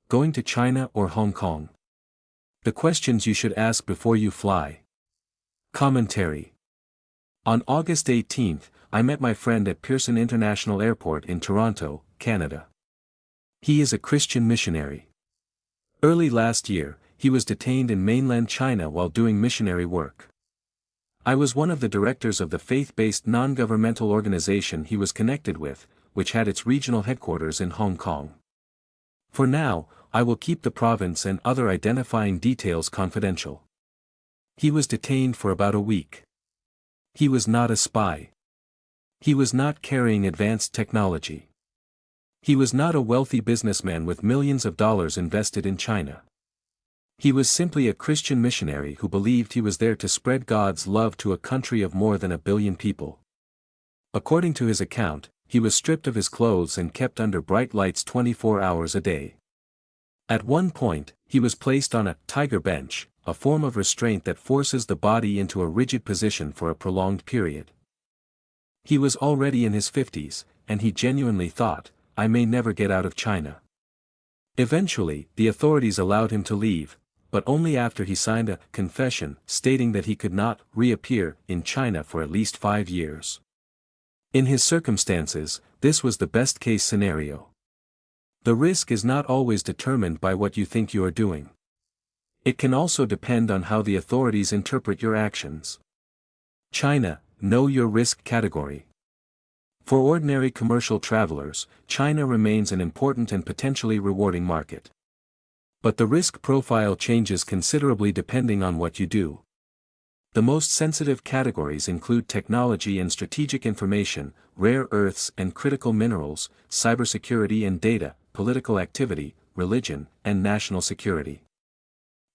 Going to China or Hong Kong? The questions you should ask before you fly. Commentary. On August 18, I met my friend at Pearson International Airport in Toronto, Canada. He is a Christian missionary. Early last year, he was detained in mainland China while doing missionary work. I was one of the directors of the faith-based non-governmental organization he was connected with, which had its regional headquarters in Hong Kong. For now, I will keep the province and other identifying details confidential. He was detained for about a week. He was not a spy. He was not carrying advanced technology. He was not a wealthy businessman with millions of dollars invested in China. He was simply a Christian missionary who believed he was there to spread God's love to a country of more than 1 billion people. According to his account, he was stripped of his clothes and kept under bright lights 24 hours a day. At one point, he was placed on a tiger bench, a form of restraint that forces the body into a rigid position for a prolonged period. He was already in his 50s, and he genuinely thought, "I may never get out of China." Eventually, the authorities allowed him to leave, but only after he signed a confession stating that he could not reappear in China for at least 5 years. In his circumstances, this was the best-case scenario. The risk is not always determined by what you think you are doing. It can also depend on how the authorities interpret your actions. China, know your risk category. For ordinary commercial travelers, China remains an important and potentially rewarding market. But the risk profile changes considerably depending on what you do. The most sensitive categories include technology and strategic information, rare earths and critical minerals, cybersecurity and data, political activity, religion, and national security.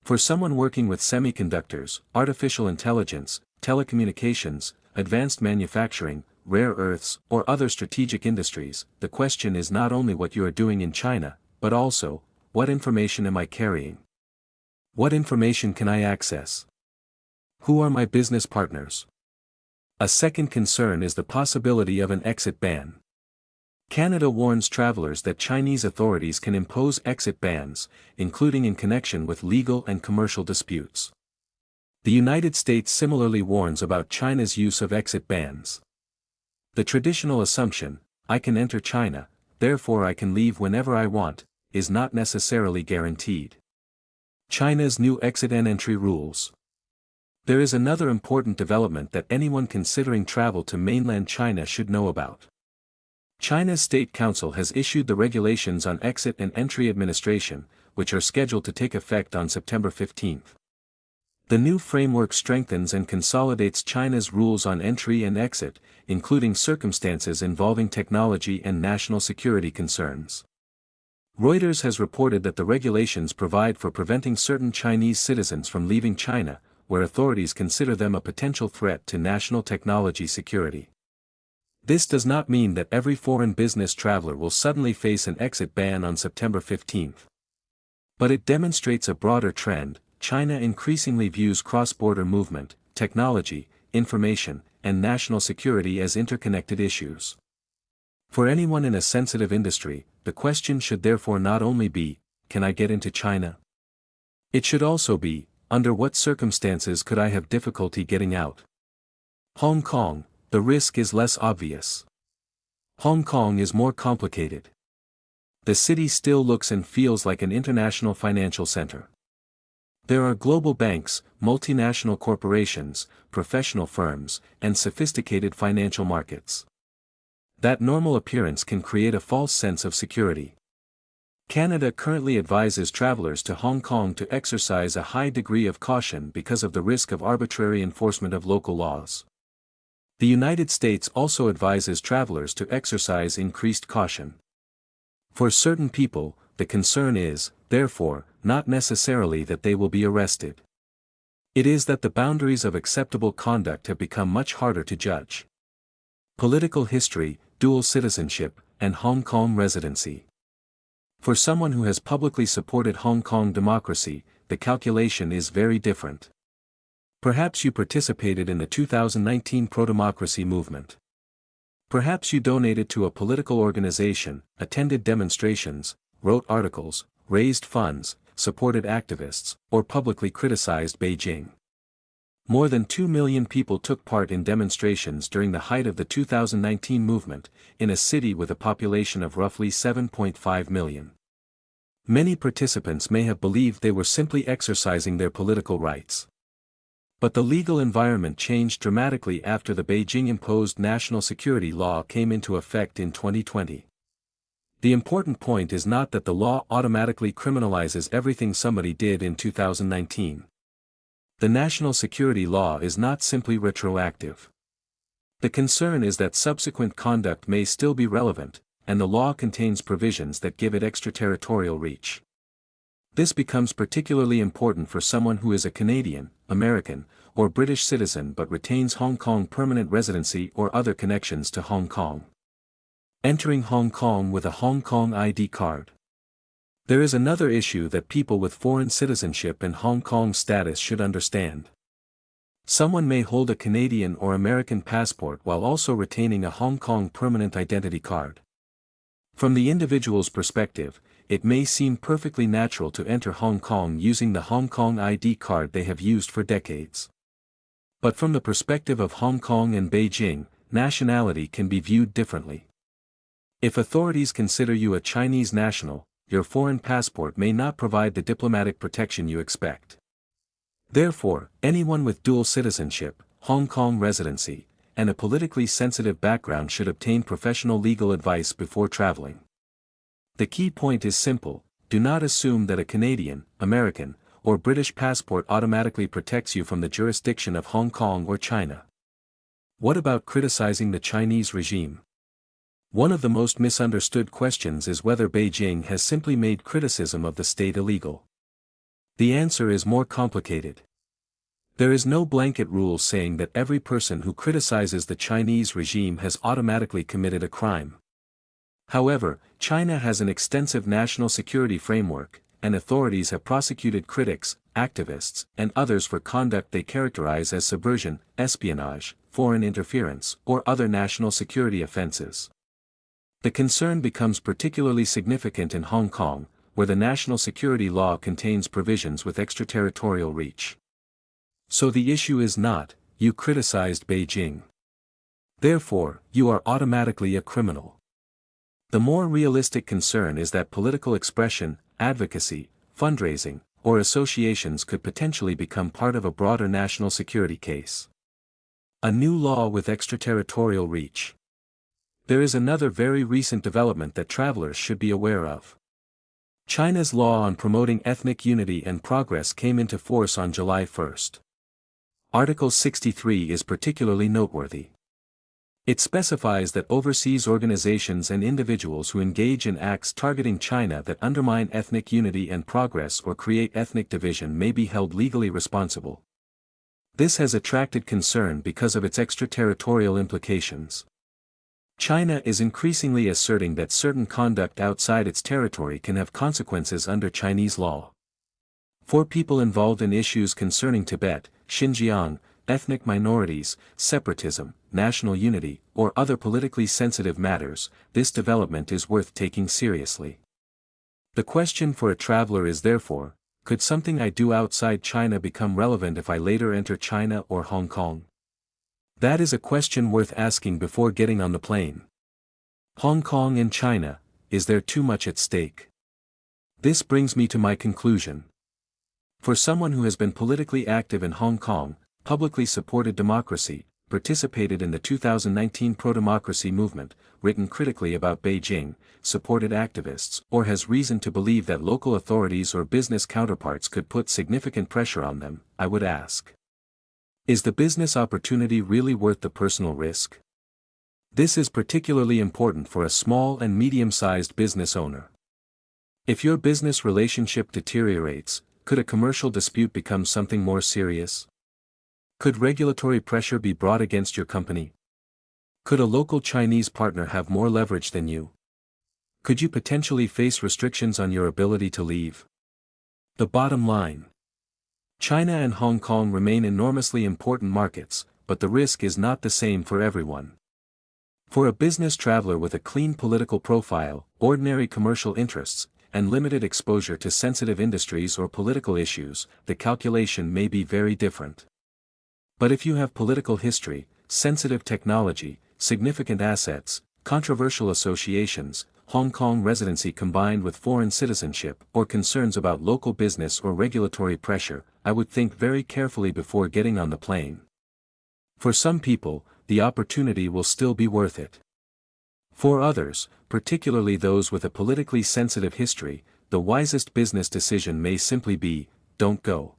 For someone working with semiconductors, artificial intelligence, telecommunications, advanced manufacturing, rare earths, or other strategic industries, the question is not only what you are doing in China, but also, what information am I carrying? What information can I access? Who are my business partners? A second concern is the possibility of an exit ban. Canada warns travelers that Chinese authorities can impose exit bans, including in connection with legal and commercial disputes. The United States similarly warns about China's use of exit bans. The traditional assumption, "I can enter China, therefore I can leave whenever I want," is not necessarily guaranteed. China's new exit and entry rules. There is another important development that anyone considering travel to mainland China should know about. China's State Council has issued the regulations on exit and entry administration, which are scheduled to take effect on September 15. The new framework strengthens and consolidates China's rules on entry and exit, including circumstances involving technology and national security concerns. Reuters has reported that the regulations provide for preventing certain Chinese citizens from leaving China, where authorities consider them a potential threat to national technology security. This does not mean that every foreign business traveler will suddenly face an exit ban on September 15. But it demonstrates a broader trend. China increasingly views cross-border movement, technology, information, and national security as interconnected issues. For anyone in a sensitive industry, the question should therefore not only be, "Can I get into China?" It should also be, "Under what circumstances could I have difficulty getting out?" Hong Kong, the risk is less obvious. Hong Kong is more complicated. The city still looks and feels like an international financial center. There are global banks, multinational corporations, professional firms, and sophisticated financial markets. That normal appearance can create a false sense of security. Canada currently advises travelers to Hong Kong to exercise a high degree of caution because of the risk of arbitrary enforcement of local laws. The United States also advises travelers to exercise increased caution. For certain people, the concern is, therefore, not necessarily that they will be arrested. It is that the boundaries of acceptable conduct have become much harder to judge. Political history, dual citizenship, and Hong Kong residency. For someone who has publicly supported Hong Kong democracy, the calculation is very different. Perhaps you participated in the 2019 pro-democracy movement. Perhaps you donated to a political organization, attended demonstrations, wrote articles, raised funds, supported activists, or publicly criticized Beijing. More than 2 million people took part in demonstrations during the height of the 2019 movement, in a city with a population of roughly 7.5 million. Many participants may have believed they were simply exercising their political rights. But the legal environment changed dramatically after the Beijing-imposed national security law came into effect in 2020. The important point is not that the law automatically criminalizes everything somebody did in 2019. The national security law is not simply retroactive. The concern is that subsequent conduct may still be relevant, and the law contains provisions that give it extraterritorial reach. This becomes particularly important for someone who is a Canadian, American, or British citizen but retains Hong Kong permanent residency or other connections to Hong Kong. Entering Hong Kong with a Hong Kong ID card. There is another issue that people with foreign citizenship and Hong Kong status should understand. Someone may hold a Canadian or American passport while also retaining a Hong Kong permanent identity card. From the individual's perspective, it may seem perfectly natural to enter Hong Kong using the Hong Kong ID card they have used for decades. But from the perspective of Hong Kong and Beijing, nationality can be viewed differently. If authorities consider you a Chinese national, your foreign passport may not provide the diplomatic protection you expect. Therefore, anyone with dual citizenship, Hong Kong residency, and a politically sensitive background should obtain professional legal advice before traveling. The key point is simple: do not assume that a Canadian, American, or British passport automatically protects you from the jurisdiction of Hong Kong or China. What about criticizing the Chinese regime? One of the most misunderstood questions is whether Beijing has simply made criticism of the state illegal. The answer is more complicated. There is no blanket rule saying that every person who criticizes the Chinese regime has automatically committed a crime. However, China has an extensive national security framework, and authorities have prosecuted critics, activists, and others for conduct they characterize as subversion, espionage, foreign interference, or other national security offenses. The concern becomes particularly significant in Hong Kong, where the national security law contains provisions with extraterritorial reach. So the issue is not, you criticized Beijing. Therefore, you are automatically a criminal. The more realistic concern is that political expression, advocacy, fundraising, or associations could potentially become part of a broader national security case. A new law with extraterritorial reach. There is another very recent development that travelers should be aware of. China's law on promoting ethnic unity and progress came into force on July 1. Article 63 is particularly noteworthy. It specifies that overseas organizations and individuals who engage in acts targeting China that undermine ethnic unity and progress or create ethnic division may be held legally responsible. This has attracted concern because of its extraterritorial implications. China is increasingly asserting that certain conduct outside its territory can have consequences under Chinese law. For people involved in issues concerning Tibet, Xinjiang, ethnic minorities, separatism, national unity, or other politically sensitive matters, this development is worth taking seriously. The question for a traveler is therefore, could something I do outside China become relevant if I later enter China or Hong Kong? That is a question worth asking before getting on the plane. Hong Kong and China, is there too much at stake? This brings me to my conclusion. For someone who has been politically active in Hong Kong, publicly supported democracy, participated in the 2019 pro-democracy movement, written critically about Beijing, supported activists, or has reason to believe that local authorities or business counterparts could put significant pressure on them, I would ask: is the business opportunity really worth the personal risk? This is particularly important for a small and medium-sized business owner. If your business relationship deteriorates, could a commercial dispute become something more serious? Could regulatory pressure be brought against your company? Could a local Chinese partner have more leverage than you? Could you potentially face restrictions on your ability to leave? The bottom line: China and Hong Kong remain enormously important markets, but the risk is not the same for everyone. For a business traveler with a clean political profile, ordinary commercial interests, and limited exposure to sensitive industries or political issues, the calculation may be very different. But if you have political history, sensitive technology, significant assets, controversial associations, Hong Kong residency combined with foreign citizenship, or concerns about local business or regulatory pressure, I would think very carefully before getting on the plane. For some people, the opportunity will still be worth it. For others, particularly those with a politically sensitive history, the wisest business decision may simply be, don't go.